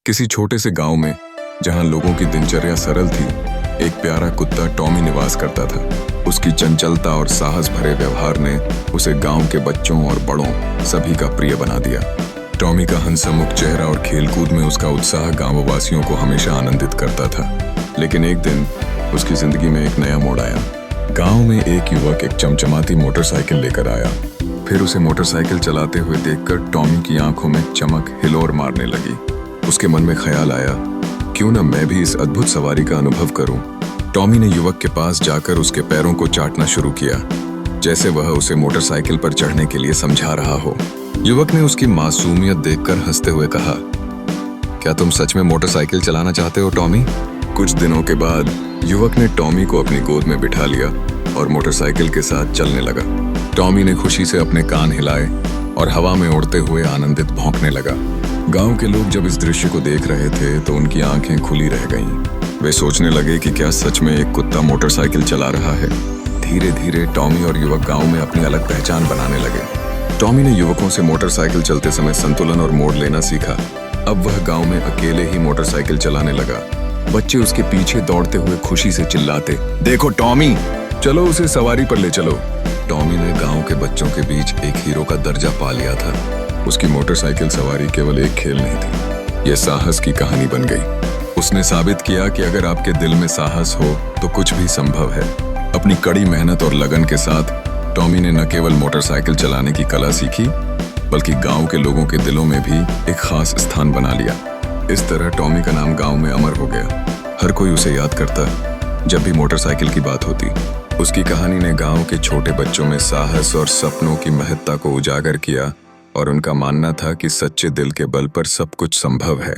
किसी छोटे से गांव में, जहां लोगों की दिनचर्या सरल थी, एक प्यारा कुत्ता टॉमी निवास करता था। उसकी चंचलता और साहस भरे व्यवहार ने उसे गांव के बच्चों और बड़ों सभी का प्रिय बना दिया। टॉमी का हंसमुख चेहरा और खेलकूद में उसका उत्साह गांववासियों को हमेशा आनंदित करता था। लेकिन एक दिन उसकी जिंदगी में एक नया मोड़ आया। गांव में एक युवक एक चमचमाती मोटरसाइकिल लेकर आया। फिर उसे मोटरसाइकिल चलाते हुए देखकर टॉमी की आंखों में चमक हिलोर मारने लगी। उसके मन में ख्याल आया, क्यों न मैं भी इस अद्भुत सवारी का अनुभव करूं। टॉमी ने युवक के पास जाकर उसके पैरों को चाटना शुरू किया, जैसे वह उसे मोटरसाइकिल पर चढ़ने के लिए समझा रहा हो। युवक ने उसकी मासूमियत देखकर हंसते हुए कहा, क्या तुम सच में मोटरसाइकिल चलाना चाहते हो टॉमी? कुछ दिनों के बाद युवक ने टॉमी को अपनी गोद में बिठा लिया और मोटरसाइकिल के साथ चलने लगा। टॉमी ने खुशी से अपने कान हिलाए और हवा में उड़ते हुए आनंदित भौंकने लगा। गांव के लोग जब इस दृश्य को देख रहे थे तो उनकी आंखें खुली रह गईं। वे सोचने लगे कि क्या सच में एक कुत्ता मोटरसाइकिल चला रहा है। धीरे धीरे टॉमी और युवक गांव में अपनी अलग पहचान बनाने लगे। टॉमी ने युवकों से मोटरसाइकिल चलते समय संतुलन और मोड़ लेना सीखा। अब वह गांव में अकेले ही मोटरसाइकिल चलाने लगा। बच्चे उसके पीछे दौड़ते हुए खुशी से चिल्लाते, देखो टॉमी, चलो उसे सवारी पर ले चलो। टॉमी ने गांव के बच्चों के बीच एक हीरो का दर्जा पा लिया था। उसकी मोटरसाइकिल सवारी केवल एक खेल नहीं थी, यह साहस की कहानी बन गई। उसने साबित किया कि अगर आपके दिल में साहस हो तो कुछ भी संभव है। अपनी कड़ी मेहनत और लगन के साथ टॉमी ने न केवल मोटरसाइकिल चलाने की कला सीखी, बल्कि गांव के लोगों के दिलों में भी एक खास स्थान बना लिया। इस तरह टॉमी का नाम गांव में अमर हो गया। हर कोई उसे याद करता जब भी मोटरसाइकिल की बात होती। उसकी कहानी ने गांव के छोटे बच्चों में साहस और सपनों की महत्ता को उजागर किया और उनका मानना था कि सच्चे दिल के बल पर सब कुछ संभव है।